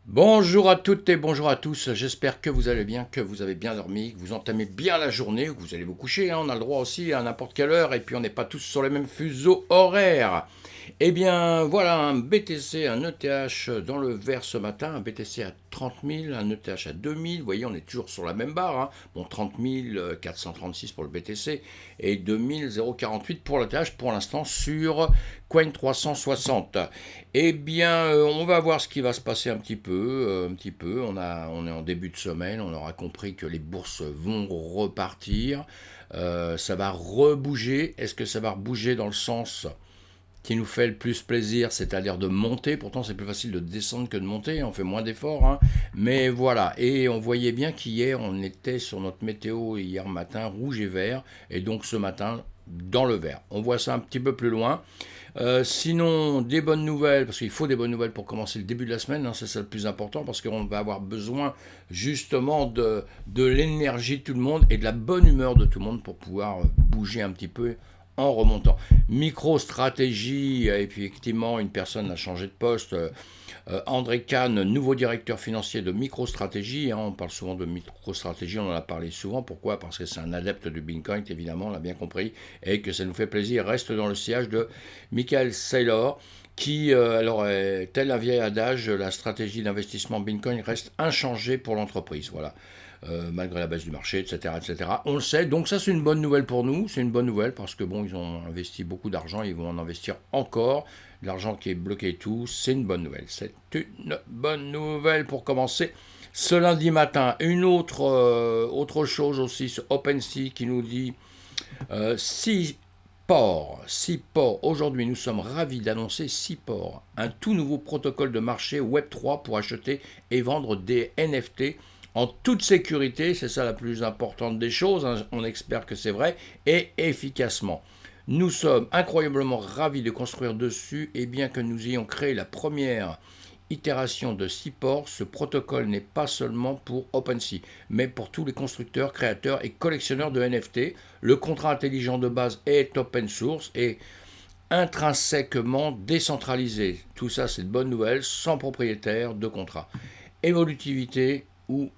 Bonjour à toutes et bonjour à tous, j'espère que vous allez bien, que vous avez bien dormi, que vous entamez bien la journée, que vous allez vous coucher, hein, on a le droit aussi à n'importe quelle heure, et puis on n'est pas tous sur les mêmes fuseaux horaires. Eh bien voilà, un BTC, un ETH dans le vert ce matin, un BTC à 30 000, un ETH à 2 000, vous voyez on est toujours sur la même barre, hein. Bon 30 436 pour le BTC et 2 048 pour l'ETH pour l'instant sur Coin 360. Eh bien, on va voir ce qui va se passer un petit peu. On est en début de semaine, on aura compris que les bourses vont repartir. Ça va rebouger. Est-ce que ça va rebouger dans le sens qui nous fait le plus plaisir, c'est-à-dire de monter? Pourtant, c'est plus facile de descendre que de monter. On fait moins d'efforts, hein. Mais voilà. Et on voyait bien qu'hier, on était sur notre météo hier matin rouge et vert, et donc ce matin dans le vert. On voit ça un petit peu plus loin. Sinon, des bonnes nouvelles, parce qu'il faut des bonnes nouvelles pour commencer le début de la semaine, hein, c'est ça le plus important, parce qu'on va avoir besoin justement de l'énergie de tout le monde et de la bonne humeur de tout le monde pour pouvoir bouger un petit peu en remontant. Micro-stratégie, et puis effectivement, une personne a changé de poste. André Kahn, nouveau directeur financier de MicroStratégie, hein, on parle souvent de MicroStratégie, on en a parlé souvent. Pourquoi? Parce que c'est un adepte du Bitcoin, évidemment, on l'a bien compris, et que ça nous fait plaisir. Reste dans le sillage de Michael Saylor, qui, tel un vieil adage, la stratégie d'investissement Bitcoin reste inchangée pour l'entreprise. Voilà. Malgré la baisse du marché, etc., etc. On le sait, donc ça c'est une bonne nouvelle pour nous, c'est une bonne nouvelle parce que bon, ils ont investi beaucoup d'argent, ils vont en investir encore, l'argent qui est bloqué et tout, c'est une bonne nouvelle. C'est une bonne nouvelle pour commencer ce lundi matin. Autre chose aussi, ce OpenSea qui nous dit 6 ports, 6 ports. Aujourd'hui, nous sommes ravis d'annoncer 6 ports, un tout nouveau protocole de marché Web3 pour acheter et vendre des NFT en toute sécurité, c'est ça la plus importante des choses, hein, on espère que c'est vrai, et efficacement. Nous sommes incroyablement ravis de construire dessus, et bien que nous ayons créé la première itération de 6 ports, ce protocole n'est pas seulement pour OpenSea, mais pour tous les constructeurs, créateurs et collectionneurs de NFT. Le contrat intelligent de base est open source et intrinsèquement décentralisé. Tout ça, c'est de bonnes nouvelles, sans propriétaire de contrat. Évolutivité ou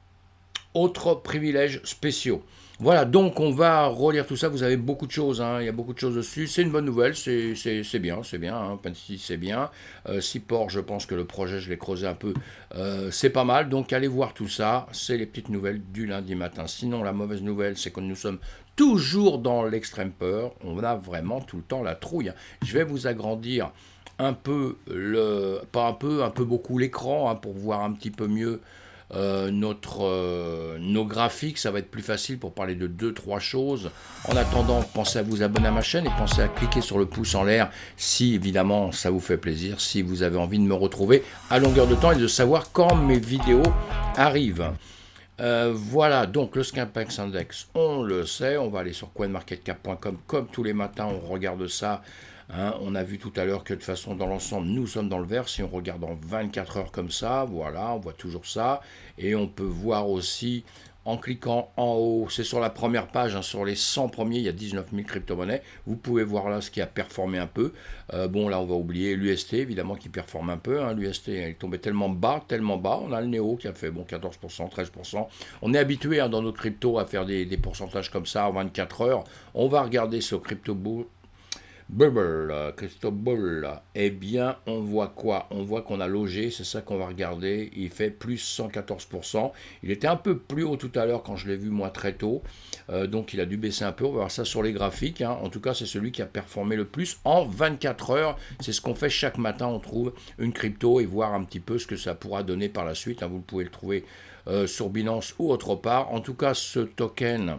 autres privilèges spéciaux. Voilà, donc on va relire tout ça. Vous avez beaucoup de choses, hein, il y a beaucoup de choses dessus. C'est une bonne nouvelle, c'est bien. Hein, OpenSea, c'est bien. Seaport, je pense que le projet, je l'ai creusé un peu, c'est pas mal. Donc allez voir tout ça. C'est les petites nouvelles du lundi matin. Sinon, la mauvaise nouvelle, c'est que nous sommes toujours dans l'extrême peur. On a vraiment tout le temps la trouille, hein. Je vais vous agrandir un peu, pas un peu beaucoup l'écran, hein, pour voir un petit peu mieux nos graphiques. Ça va être plus facile pour parler de deux trois choses. En attendant, pensez à vous abonner à ma chaîne et pensez à cliquer sur le pouce en l'air si évidemment ça vous fait plaisir, si vous avez envie de me retrouver à longueur de temps et de savoir quand mes vidéos arrivent. Voilà, donc le Scapex Index, on le sait, on va aller sur coinmarketcap.com comme tous les matins, on regarde ça. Hein, on a vu tout à l'heure que de toute façon, dans l'ensemble, nous sommes dans le vert. Si on regarde en 24 heures comme ça, voilà, on voit toujours ça. Et on peut voir aussi, en cliquant en haut, c'est sur la première page, hein, sur les 100 premiers, il y a 19 000 crypto-monnaies. Vous pouvez voir là ce qui a performé un peu. Bon, là, on va oublier l'UST, évidemment, qui performe un peu. Hein. L'UST est tombé tellement bas, tellement bas. On a le Néo qui a fait bon, 14%, 13%. On est habitué, hein, dans nos cryptos à faire des pourcentages comme ça en 24 heures. On va regarder ce crypto Bubble, Crystal Ball, eh bien, on voit quoi? On voit qu'on a logé, c'est ça qu'on va regarder. Il fait plus 114%. Il était un peu plus haut tout à l'heure quand je l'ai vu moi très tôt. Donc il a dû baisser un peu. On va voir ça sur les graphiques, hein. En tout cas, c'est celui qui a performé le plus en 24 heures. C'est ce qu'on fait chaque matin. On trouve une crypto et voir un petit peu ce que ça pourra donner par la suite, hein. Vous pouvez le trouver sur Binance ou autre part. En tout cas, ce token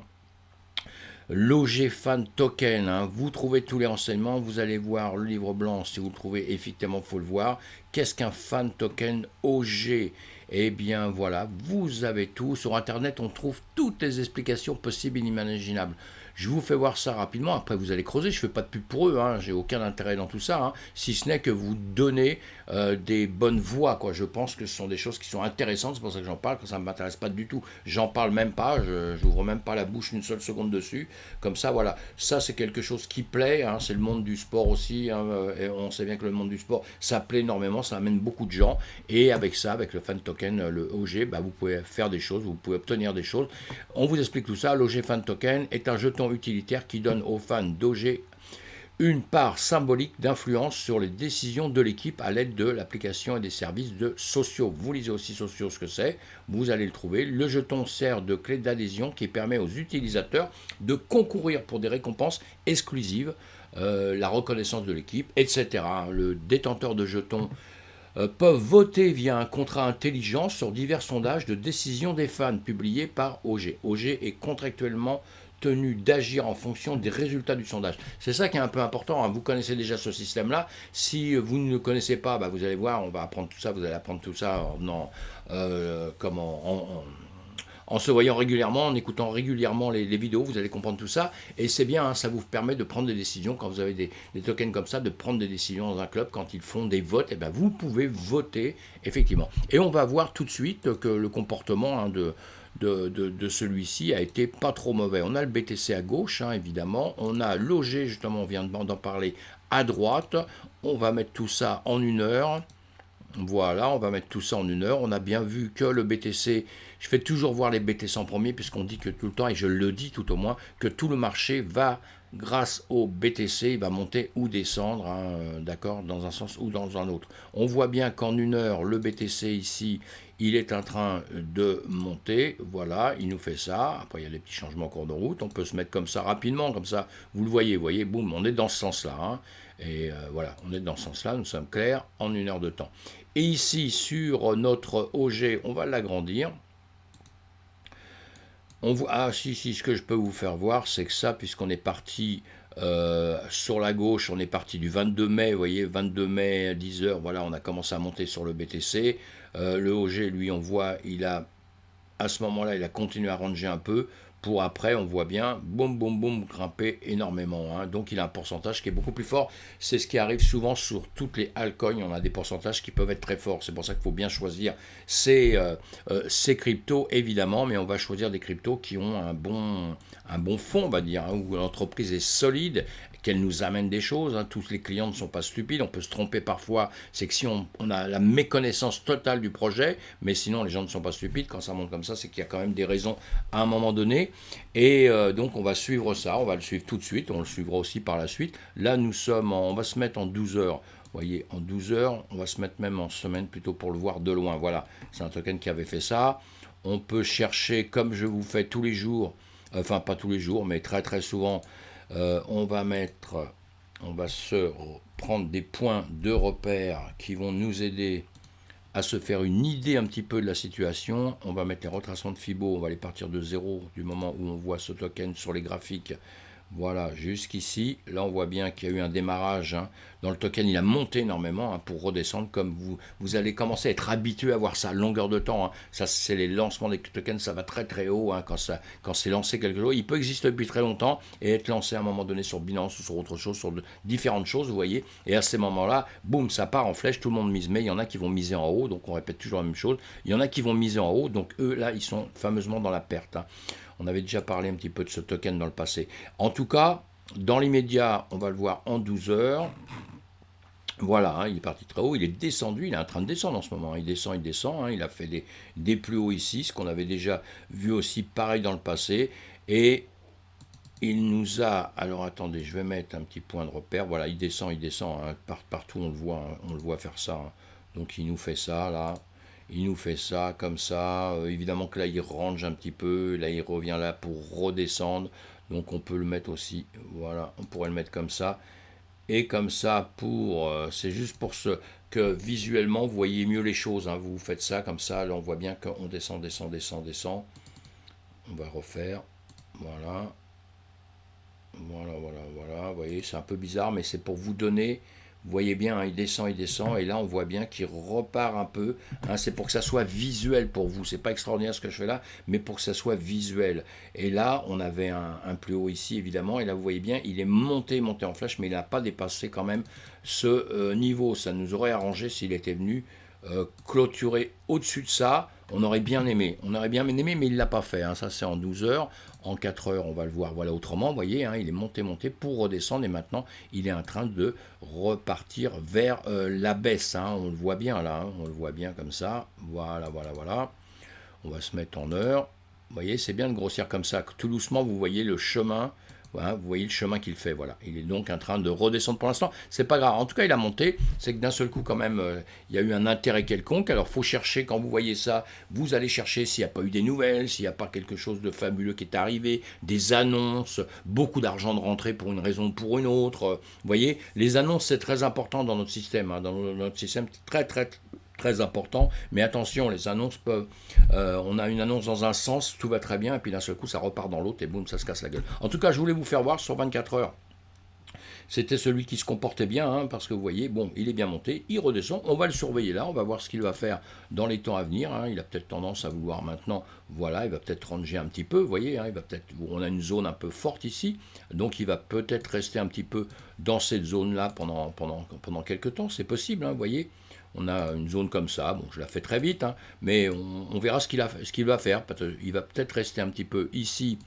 Fan Token, hein. Vous trouvez tous les renseignements, vous allez voir le livre blanc, si vous le trouvez, effectivement, il faut le voir. Qu'est-ce qu'un fan token OG? Eh bien voilà, vous avez tout. Sur Internet, on trouve toutes les explications possibles et inimaginables. Je vous fais voir ça rapidement, après vous allez creuser, je ne fais pas de pub pour eux, hein, j'ai aucun intérêt dans tout ça, hein, si ce n'est que vous donnez des bonnes voies, quoi. Je pense que ce sont des choses qui sont intéressantes, c'est pour ça que j'en parle, que ça ne m'intéresse pas du tout, j'en parle même pas, je n'ouvre même pas la bouche une seule seconde dessus, comme ça, voilà, ça c'est quelque chose qui plaît, hein, c'est le monde du sport aussi, hein, et on sait bien que le monde du sport, ça plaît énormément, ça amène beaucoup de gens, et avec ça, avec le fan token, le OG, bah, vous pouvez faire des choses, vous pouvez obtenir des choses. On vous explique tout ça. L'OG Fan Token est un jeton utilitaire qui donne aux fans d'OG une part symbolique d'influence sur les décisions de l'équipe à l'aide de l'application et des services de sociaux. Vous lisez aussi sociaux ce que c'est, vous allez le trouver. Le jeton sert de clé d'adhésion qui permet aux utilisateurs de concourir pour des récompenses exclusives, la reconnaissance de l'équipe, etc. Le détenteur de jetons peuvent voter via un contrat intelligent sur divers sondages de décision des fans publiés par OG. OG est contractuellement tenu d'agir en fonction des résultats du sondage. C'est ça qui est un peu important, hein. Vous connaissez déjà ce système-là. Si vous ne le connaissez pas, bah vous allez voir, on va apprendre tout ça, vous allez apprendre tout ça en se voyant régulièrement, en écoutant régulièrement les vidéos, vous allez comprendre tout ça. Et c'est bien, hein, ça vous permet de prendre des décisions, quand vous avez des tokens comme ça, de prendre des décisions dans un club, quand ils font des votes, et ben vous pouvez voter, effectivement. Et on va voir tout de suite que le comportement, hein, de celui-ci a été pas trop mauvais. On a le BTC à gauche, hein, évidemment. On a l'OG, justement, on vient d'en parler, à droite. On va mettre tout ça en 1 heure. Voilà, on va mettre tout ça en 1 heure. On a bien vu que le BTC, je fais toujours voir les BTC en premier, puisqu'on dit que tout le temps, et je le dis tout au moins, que tout le marché va, grâce au BTC, il va monter ou descendre, hein, d'accord, dans un sens ou dans un autre. On voit bien qu'en 1 heure, le BTC ici, il est en train de monter. Voilà, il nous fait ça. Après, il y a des petits changements en cours de route. On peut se mettre comme ça rapidement, comme ça, vous le voyez, boum, on est dans ce sens-là, hein. Et voilà, on est dans ce sens-là, nous sommes clairs, en 1 heure de temps. Et ici, sur notre OG, on va l'agrandir. Si, ce que je peux vous faire voir, c'est que ça, puisqu'on est parti sur la gauche, on est parti du 22 mai, vous voyez, 22 mai, à 10 h, voilà, on a commencé à monter sur le BTC. Le OG, lui, on voit, à ce moment-là, il a continué à ranger un peu, pour après, on voit bien, boum, boum, boum, grimper énormément, hein. Donc il a un pourcentage qui est beaucoup plus fort. C'est ce qui arrive souvent sur toutes les altcoins, on a des pourcentages qui peuvent être très forts. C'est pour ça qu'il faut bien choisir ces cryptos, évidemment, mais on va choisir des cryptos qui ont un bon fond, on va dire, hein, où l'entreprise est solide, qu'elle nous amène des choses, hein. Tous les clients ne sont pas stupides, on peut se tromper parfois, c'est que si on a la méconnaissance totale du projet, mais sinon les gens ne sont pas stupides, quand ça monte comme ça, c'est qu'il y a quand même des raisons à un moment donné, et donc on va suivre ça, on va le suivre tout de suite, on le suivra aussi par la suite. Là on va se mettre en 12 heures, vous voyez, en 12 heures, on va se mettre même en semaine plutôt pour le voir de loin, voilà, c'est un token qui avait fait ça. On peut chercher, comme je vous fais tous les jours, enfin pas tous les jours, mais très très souvent, on va se prendre des points de repère qui vont nous aider à se faire une idée un petit peu de la situation. On va mettre les retracements de Fibo, on va aller partir de 0 du moment où on voit ce token sur les graphiques. Voilà, jusqu'ici, là on voit bien qu'il y a eu un démarrage, hein. Dans le token, il a monté énormément, hein, pour redescendre, comme vous allez commencer à être habitué à voir ça à longueur de temps, hein. Ça, c'est les lancements des tokens, ça va très très haut, hein, quand c'est lancé quelque chose. Il peut exister depuis très longtemps et être lancé à un moment donné sur Binance ou sur autre chose, sur différentes choses, vous voyez. Et à ces moments-là, boum, ça part en flèche, tout le monde mise. Mais il y en a qui vont miser en haut, donc on répète toujours la même chose. Il y en a qui vont miser en haut, donc eux, là, ils sont fameusement dans la perte, hein. On avait déjà parlé un petit peu de ce token dans le passé. En tout cas, dans l'immédiat, on va le voir en 12 heures. Voilà, hein, il est parti très haut, il est descendu, il est en train de descendre en ce moment. Il descend, hein, il a fait des plus hauts ici, ce qu'on avait déjà vu aussi pareil dans le passé. Et il nous a... Alors attendez, je vais mettre un petit point de repère. Voilà, il descend, hein, partout on le voit, hein, on le voit faire ça, hein. Donc il nous fait ça, là. Il nous fait ça, comme ça. Évidemment que là, il range un petit peu. Là, il revient là pour redescendre. Donc, on peut le mettre aussi. Voilà, on pourrait le mettre comme ça. Et comme ça, c'est juste pour que visuellement, vous voyez mieux les choses, hein. Vous faites ça, comme ça. Là, on voit bien qu'on descend, descend, descend, descend. On va refaire. Voilà. Voilà, voilà, voilà. Vous voyez, c'est un peu bizarre, mais c'est pour vous donner Vous voyez bien, hein, il descend, et là on voit bien qu'il repart un peu. Hein, c'est pour que ça soit visuel pour vous. C'est pas extraordinaire ce que je fais là, mais pour que ça soit visuel. Et là, on avait un plus haut ici, évidemment, et là vous voyez bien, il est monté en flèche, mais il n'a pas dépassé quand même ce niveau. Ça nous aurait arrangé s'il était venu clôturer au-dessus de ça. On aurait bien aimé, mais il ne l'a pas fait. Hein. Ça, c'est en 12 heures. En 4 heures, on va le voir voilà autrement. Vous voyez, hein, il est monté pour redescendre. Et maintenant, il est en train de repartir vers la baisse. Hein. On le voit bien là. Hein. On le voit bien comme ça. Voilà. On va se mettre en heure. Vous voyez, c'est bien de grossir comme ça. Tout doucement, vous voyez le chemin. Voilà, vous voyez le chemin qu'il fait. Voilà. Il est donc en train de redescendre pour l'instant. C'est pas grave. En tout cas, il a monté. C'est que d'un seul coup, quand même, il y a eu un intérêt quelconque. Alors, faut chercher, quand vous voyez ça, vous allez chercher s'il n'y a pas eu des nouvelles, s'il n'y a pas quelque chose de fabuleux qui est arrivé, des annonces, beaucoup d'argent de rentrée pour une raison ou pour une autre. Vous voyez, les annonces, c'est très important dans notre système. Hein. Dans notre système, très important, mais attention, les annonces peuvent... on a une annonce dans un sens, tout va très bien, et puis d'un seul coup, ça repart dans l'autre, et boum, ça se casse la gueule. En tout cas, je voulais vous faire voir sur 24 heures. C'était celui qui se comportait bien, hein, parce que vous voyez, bon, il est bien monté, il redescend, on va le surveiller là, on va voir ce qu'il va faire dans les temps à venir. Hein. Il a peut-être tendance à vouloir maintenant, voilà, il va peut-être ranger un petit peu, vous voyez, hein, on a une zone un peu forte ici, donc il va peut-être rester un petit peu dans cette zone-là pendant quelques temps, c'est possible, hein, vous voyez. On a une zone comme ça, bon, je la fais très vite, hein, mais on verra ce qu'il va faire. Il va peut-être rester un petit peu ici,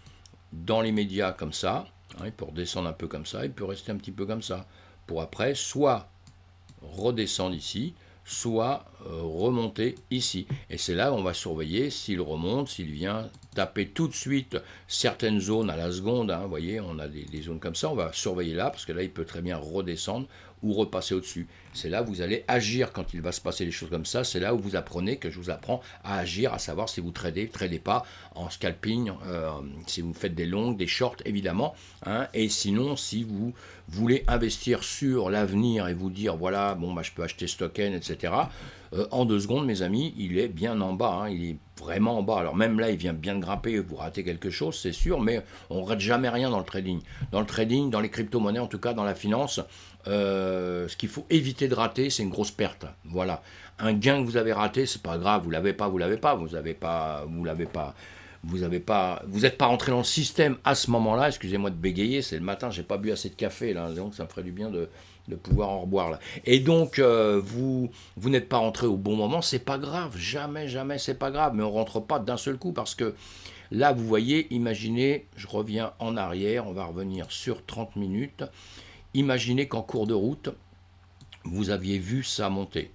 dans les médias, comme ça. Hein, il peut redescendre un peu comme ça, il peut rester un petit peu comme ça. Pour après, soit redescendre ici, soit remonter ici. Et c'est là où on va surveiller s'il remonte, s'il vient taper tout de suite certaines zones à la seconde. Hein, vous voyez, on a des zones comme ça, on va surveiller là, parce que là, il peut très bien redescendre ou repasser au-dessus. C'est là où vous allez agir quand il va se passer des choses comme ça. C'est là où vous apprenez, que je vous apprends à agir, à savoir si vous tradez pas en scalping, si vous faites des longues, des shorts évidemment. Hein, et sinon, si vous voulez investir sur l'avenir et vous dire, voilà, bon, bah, je peux acheter Stocken, etc. En 2 secondes, mes amis, il est bien en bas. Hein, il est vraiment en bas. Alors même là, il vient bien de grimper, vous ratez quelque chose, c'est sûr, mais on ne rate jamais rien dans le trading. Dans le trading, dans les crypto-monnaies, en tout cas dans la finance, ce qu'il faut éviter de rater, c'est une grosse perte. Voilà. Un gain que vous avez raté, c'est pas grave, vous n'êtes pas rentré dans le système à ce moment-là. Excusez-moi de bégayer, c'est le matin, j'ai pas bu assez de café là, donc ça me ferait du bien de pouvoir en reboire là. Et donc vous n'êtes pas rentré au bon moment, c'est pas grave, jamais c'est pas grave, mais on rentre pas d'un seul coup parce que là vous voyez, imaginez, je reviens en arrière, on va revenir sur 30 minutes. Imaginez qu'en cours de route, vous aviez vu ça monter.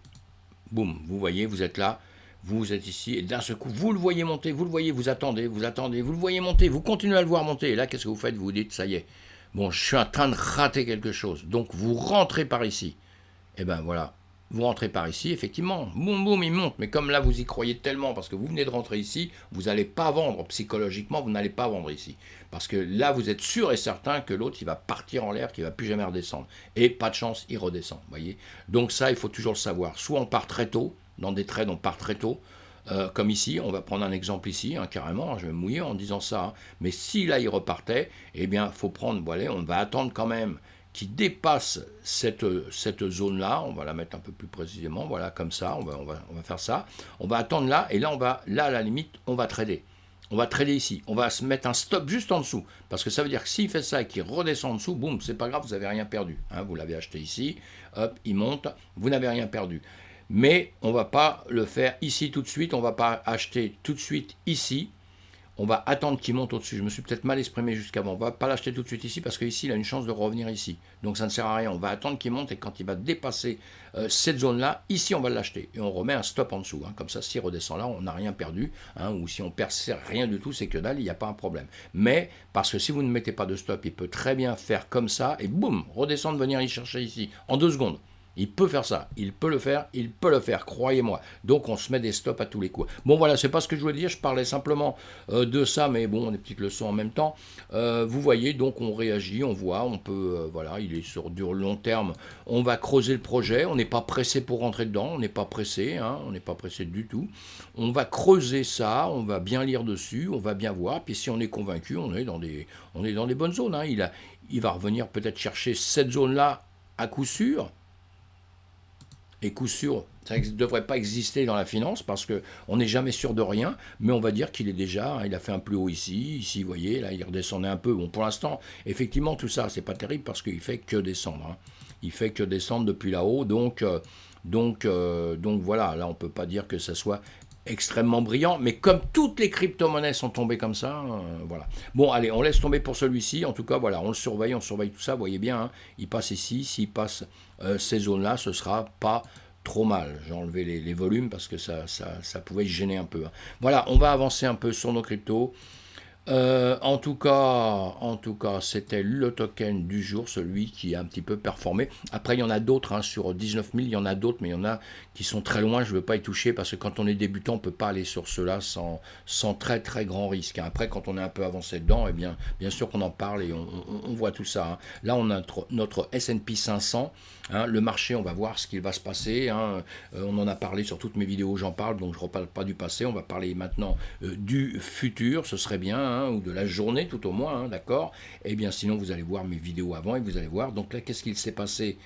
Boum, vous voyez, vous êtes là, vous êtes ici, et d'un seul coup, vous le voyez monter, vous le voyez, vous attendez, vous le voyez monter, vous continuez à le voir monter, et là, qu'est-ce que vous faites? Vous vous dites, ça y est, bon, je suis en train de rater quelque chose, donc vous rentrez par ici. Et ben voilà, vous rentrez par ici, effectivement, boum boum, il monte, mais comme là vous y croyez tellement, parce que vous venez de rentrer ici, vous n'allez pas vendre, psychologiquement, vous n'allez pas vendre ici. Parce que là, vous êtes sûr et certain que l'autre, il va partir en l'air, qu'il ne va plus jamais redescendre. Et pas de chance, il redescend, voyez. Donc ça, il faut toujours le savoir. Soit on part très tôt, dans des trades, on part très tôt, comme ici, on va prendre un exemple ici, hein, carrément, hein, je vais me mouiller en disant ça, hein. Mais si là, il repartait, eh bien, il faut prendre, voilà, on va attendre quand même qui dépasse cette zone-là, on va la mettre un peu plus précisément, voilà, comme ça, on va faire ça, on va attendre là, et là, là, à la limite, on va trader. On va trader ici, on va se mettre un stop juste en dessous, parce que ça veut dire que s'il fait ça et qu'il redescend en dessous, boum, c'est pas grave, vous n'avez rien perdu. Hein, vous l'avez acheté ici, hop, il monte, vous n'avez rien perdu. Mais on ne va pas le faire ici tout de suite, on ne va pas acheter tout de suite ici, on va attendre qu'il monte au-dessus. Je me suis peut-être mal exprimé jusqu'avant. On ne va pas l'acheter tout de suite ici parce qu'ici, il a une chance de revenir ici. Donc ça ne sert à rien. On va attendre qu'il monte et quand il va dépasser cette zone-là, ici, on va l'acheter. Et on remet un stop en dessous. Hein. Comme ça, s'il redescend là, on n'a rien perdu. Hein. Ou si on perd rien du tout, c'est que dalle, il n'y a pas un problème. Mais parce que si vous ne mettez pas de stop, il peut très bien faire comme ça et boum, redescendre, venir y chercher ici en 2 secondes. Il peut faire ça, il peut le faire, croyez-moi. Donc on se met des stops à tous les coups. Bon voilà, c'est pas ce que je voulais dire, je parlais simplement de ça, mais bon, des petites leçons en même temps. Vous voyez, donc on réagit, on voit, on peut, voilà, il est sur du long terme, on va creuser le projet, on n'est pas pressé pour rentrer dedans, on n'est pas pressé, hein, on n'est pas pressé du tout. On va creuser ça, on va bien lire dessus, on va bien voir, puis si on est convaincu, on est dans des bonnes zones. Hein. Il va revenir peut-être chercher cette zone-là à coup sûr. Et coup sûr, ça ne devrait pas exister dans la finance parce qu'on n'est jamais sûr de rien, mais on va dire qu'il est déjà, il a fait un plus haut ici, vous voyez, là il redescendait un peu. Bon, pour l'instant, effectivement, tout ça, c'est pas terrible parce qu'il fait que descendre. Hein. Il fait que descendre depuis là-haut, donc voilà, là on peut pas dire que ça soit extrêmement brillant, mais comme toutes les crypto-monnaies sont tombées comme ça, voilà. Bon, allez, on laisse tomber pour celui-ci, en tout cas, voilà, on surveille tout ça, vous voyez bien, hein, il passe ici, s'il passe ces zones-là, ce sera pas trop mal. J'ai enlevé les volumes parce que ça pouvait gêner un peu. Hein. Voilà, on va avancer un peu sur nos cryptos. En tout cas, c'était le token du jour, celui qui a un petit peu performé. Après, il y en a d'autres, hein, sur 19 000, il y en a d'autres, mais il y en a qui sont très loin, je ne veux pas y toucher, parce que quand on est débutant, on ne peut pas aller sur ceux-là sans très très grand risque. Hein. Après, quand on est un peu avancé dedans, eh bien sûr qu'on en parle et on voit tout ça. Hein. Là, on a notre S&P 500, hein, le marché, on va voir ce qu'il va se passer. Hein. On en a parlé sur toutes mes vidéos, j'en parle, donc je ne reparle pas du passé, on va parler maintenant du futur, ce serait bien, hein, ou de la journée tout au moins, hein, d'accord. Et bien sinon vous allez voir mes vidéos avant et vous allez voir. Donc là, qu'est-ce qu'il s'est passé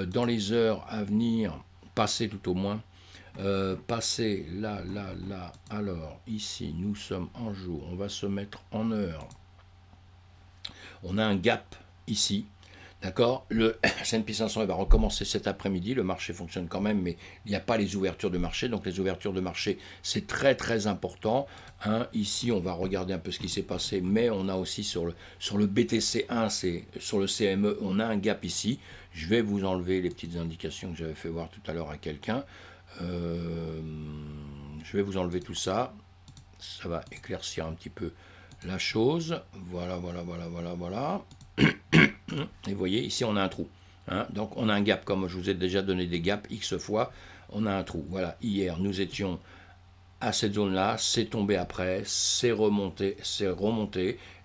dans les heures à venir, passé tout au moins, passé là. Alors ici nous sommes en jour, on va se mettre en heure. On a un gap ici. D'accord. Le S&P 500 il va recommencer cet après-midi. Le marché fonctionne quand même, mais il n'y a pas les ouvertures de marché. Donc les ouvertures de marché, c'est très très important. Hein. Ici, on va regarder un peu ce qui s'est passé, mais on a aussi sur le BTC1, c'est sur le CME, on a un gap ici. Je vais vous enlever les petites indications que j'avais fait voir tout à l'heure à quelqu'un. Je vais vous enlever tout ça. Ça va éclaircir un petit peu la chose. Voilà. Et vous voyez, ici on a un trou. Hein, donc on a un gap, comme je vous ai déjà donné des gaps X fois, on a un trou. Voilà, hier nous étions à cette zone-là, c'est tombé après, c'est remonté.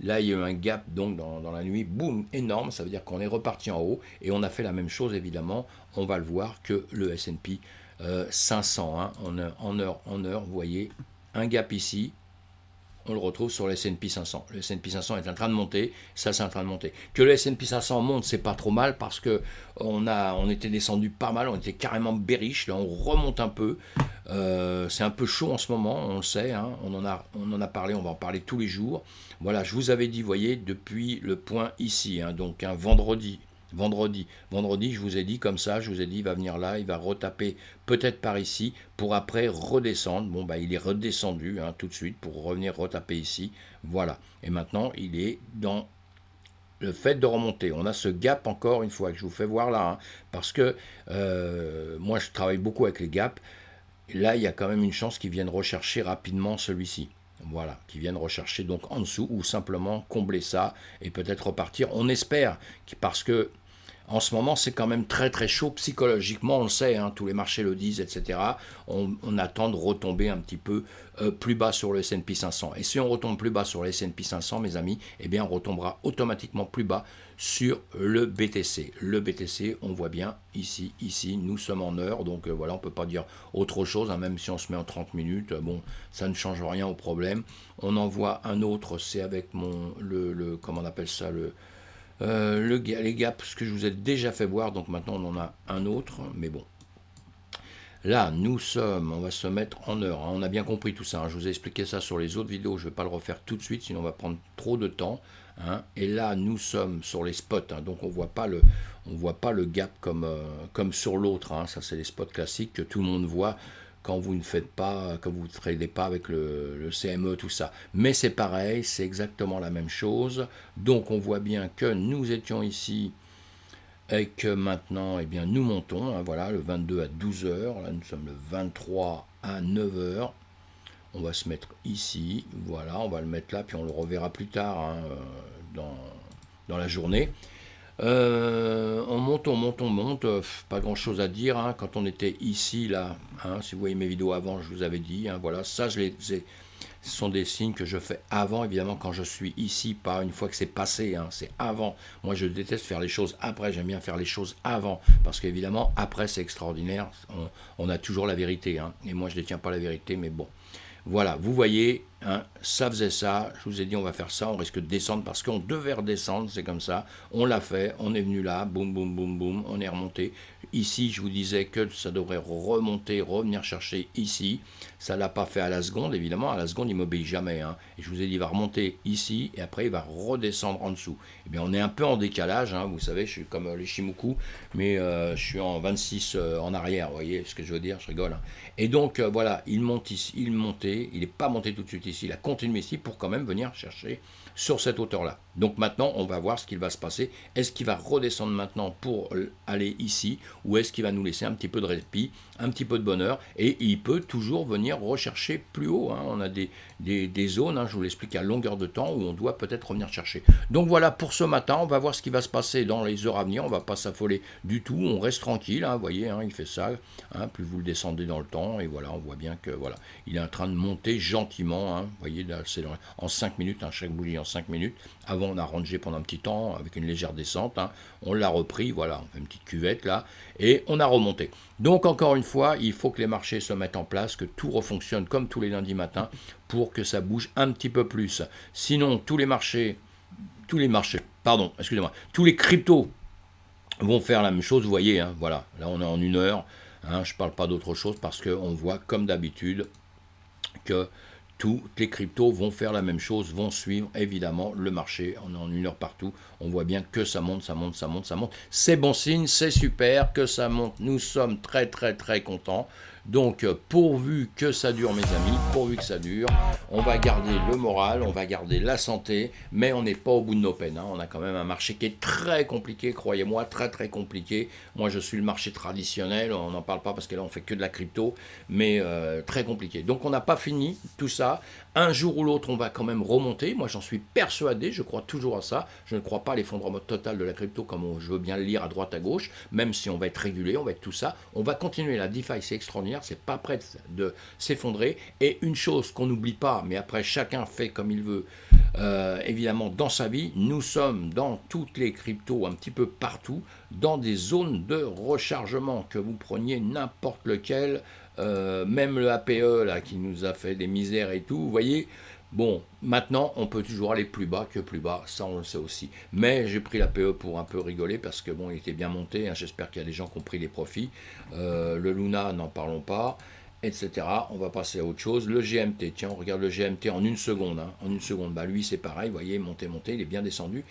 Là il y a eu un gap donc dans la nuit, boum, énorme, ça veut dire qu'on est reparti en haut et on a fait la même chose évidemment, on va le voir que le S&P 500, hein, en heure, vous voyez, un gap ici, on le retrouve sur le S&P 500. Le S&P 500 est en train de monter, ça c'est en train de monter. Que le S&P 500 monte, c'est pas trop mal parce que on était descendu pas mal, on était carrément bearish, là on remonte un peu. C'est un peu chaud en ce moment, on le sait, hein, on en a parlé, on va en parler tous les jours. Voilà, je vous avais dit, vous voyez, depuis le point ici, hein, donc un vendredi, je vous ai dit comme ça, je vous ai dit, il va venir là, il va retaper peut-être par ici, pour après redescendre. Bon, bah il est redescendu hein, tout de suite pour revenir retaper ici. Voilà. Et maintenant, il est dans le fait de remonter. On a ce gap encore une fois que je vous fais voir là, hein, parce que moi je travaille beaucoup avec les gaps. Là, il y a quand même une chance qu'ils viennent rechercher rapidement celui-ci. Voilà, qui viennent rechercher donc en dessous ou simplement combler ça et peut-être repartir. On espère, parce que en ce moment, c'est quand même très très chaud psychologiquement, on le sait, hein, tous les marchés le disent, etc. On attend de retomber un petit peu plus bas sur le S&P 500. Et si on retombe plus bas sur le S&P 500, mes amis, eh bien on retombera automatiquement plus bas sur le BTC. Le BTC, on voit bien ici, nous sommes en heure, donc voilà, on ne peut pas dire autre chose, hein, même si on se met en 30 minutes, bon, ça ne change rien au problème. On en voit un autre, c'est avec comment on appelle ça, les gaps, ce que je vous ai déjà fait voir, donc maintenant on en a un autre, mais bon. Là, on va se mettre en heure, hein, on a bien compris tout ça, hein, je vous ai expliqué ça sur les autres vidéos, je ne vais pas le refaire tout de suite, sinon on va prendre trop de temps. Hein, et là, nous sommes sur les spots, hein, donc on voit pas le gap comme sur l'autre, hein, ça c'est les spots classiques que tout le monde voit quand vous ne faites pas, quand vous ne tradez pas avec le CME, tout ça. Mais c'est pareil, c'est exactement la même chose. Donc on voit bien que nous étions ici et que maintenant, eh bien, nous montons. Hein, voilà, le 22 à 12 heures. Là, nous sommes le 23 à 9 heures. On va se mettre ici. Voilà, on va le mettre là, puis on le reverra plus tard hein, dans la journée. On monte, pas grand chose à dire, hein, quand on était ici, là, hein, si vous voyez mes vidéos avant, je vous avais dit, hein, voilà, ça ce sont des signes que je fais avant, évidemment, quand je suis ici, pas une fois que c'est passé, hein, c'est avant. Moi je déteste faire les choses après, j'aime bien faire les choses avant, parce qu'évidemment, après c'est extraordinaire, on a toujours la vérité, hein, et moi je ne détiens pas la vérité, mais bon. Voilà, vous voyez, hein, ça faisait ça, je vous ai dit on va faire ça, on risque de descendre parce qu'on devait redescendre, c'est comme ça, on l'a fait, on est venu là, boum boum boum boum, on est remonté. Ici je vous disais que ça devrait remonter, revenir chercher ici, ça ne l'a pas fait à la seconde, évidemment, à la seconde il m'obéit jamais, hein. Et je vous ai dit il va remonter ici et après il va redescendre en dessous. Eh bien on est un peu en décalage, hein, vous savez, je suis comme les Shimoku, mais je suis en 26 en arrière, vous voyez ce que je veux dire, je rigole, hein. Et donc voilà, il monte ici, il montait, il n'est pas monté tout de suite ici, il a continué ici pour quand même venir chercher sur cette hauteur-là. Donc maintenant, on va voir ce qu'il va se passer. Est-ce qu'il va redescendre maintenant pour aller ici, ou est-ce qu'il va nous laisser un petit peu de répit, un petit peu de bonheur, et il peut toujours venir rechercher plus haut, hein. On a des zones, hein, je vous l'explique, à longueur de temps, où on doit peut-être revenir chercher. Donc voilà, pour ce matin, on va voir ce qui va se passer dans les heures à venir, on ne va pas s'affoler du tout, on reste tranquille, hein, vous voyez, hein, il fait ça, hein, plus vous le descendez dans le temps, et voilà, on voit bien que voilà, il est en train de monter gentiment, hein, vous voyez, là, c'est en 5 minutes, hein, chaque bougie en 5 minutes. Avant, on a rangé pendant un petit temps avec une légère descente, hein, on l'a repris, voilà, on fait une petite cuvette là, et on a remonté. Donc encore une fois, il faut que les marchés se mettent en place, que tout refonctionne comme tous les lundis matins pour que ça bouge un petit peu plus. Sinon, tous les marchés, pardon, excusez-moi, tous les cryptos vont faire la même chose, vous voyez, hein, voilà, là on est en 1 heure, hein, je ne parle pas d'autre chose parce qu'on voit comme d'habitude que toutes les cryptos vont faire la même chose, vont suivre évidemment le marché. On est en 1 heure partout, on voit bien que ça monte, ça monte, ça monte, ça monte. C'est bon signe, c'est super que ça monte, nous sommes très très très contents. Donc pourvu que ça dure mes amis, pourvu que ça dure, on va garder le moral, on va garder la santé, mais on n'est pas au bout de nos peines, hein. On a quand même un marché qui est très compliqué, croyez-moi, très très compliqué. Moi je suis le marché traditionnel, on n'en parle pas parce que là on fait que de la crypto, mais très compliqué. Donc on n'a pas fini tout ça. Un jour ou l'autre, on va quand même remonter. Moi, j'en suis persuadé, je crois toujours à ça. Je ne crois pas à l'effondrement total de la crypto comme je veux bien le lire à droite à gauche, même si on va être régulé, on va être tout ça. On va continuer. La DeFi, c'est extraordinaire, c'est pas prêt de s'effondrer. Et une chose qu'on n'oublie pas, mais après chacun fait comme il veut, évidemment, dans sa vie, nous sommes dans toutes les cryptos, un petit peu partout, dans des zones de rechargement, que vous preniez n'importe lequel. Même le APE là, qui nous a fait des misères et tout, vous voyez, bon, maintenant on peut toujours aller plus bas que plus bas, ça on le sait aussi. Mais j'ai pris l'APE pour un peu rigoler parce que bon, il était bien monté, hein, j'espère qu'il y a des gens qui ont pris les profits. Le Luna, n'en parlons pas, etc. On va passer à autre chose. Le GMT, tiens, on regarde le GMT en 1 seconde, hein, en 1 seconde, bah lui c'est pareil, vous voyez, monté, monté, il est bien descendu.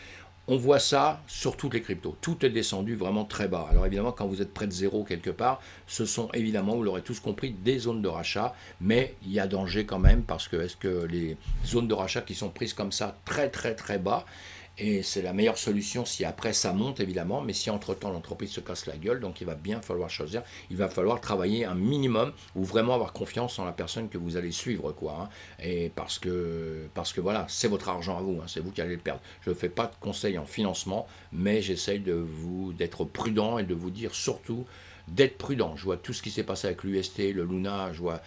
On voit ça sur toutes les cryptos. Tout est descendu vraiment très bas. Alors évidemment, quand vous êtes près de zéro quelque part, ce sont évidemment, vous l'aurez tous compris, des zones de rachat. Mais il y a danger quand même parce que est-ce que les zones de rachat qui sont prises comme ça très très très bas, et c'est la meilleure solution si après ça monte évidemment, mais si entre-temps l'entreprise se casse la gueule, donc il va bien falloir choisir, il va falloir travailler un minimum ou vraiment avoir confiance en la personne que vous allez suivre, quoi, hein. Et parce que voilà, c'est votre argent à vous, hein, c'est vous qui allez le perdre. Je ne fais pas de conseils en financement, mais j'essaye d'être prudent et de vous dire surtout d'être prudent. Je vois tout ce qui s'est passé avec l'UST, le Luna, je vois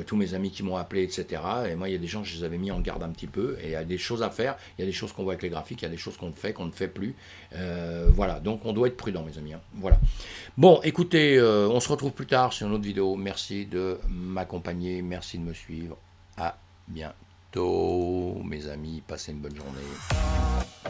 tous mes amis qui m'ont appelé, etc. Et moi, il y a des gens, je les avais mis en garde un petit peu, et il y a des choses à faire, il y a des choses qu'on voit avec les graphiques, il y a des choses qu'on ne fait plus. Voilà, donc on doit être prudent, mes amis, hein. Voilà. Bon, écoutez, on se retrouve plus tard sur une autre vidéo. Merci de m'accompagner, merci de me suivre. À bientôt, mes amis, passez une bonne journée.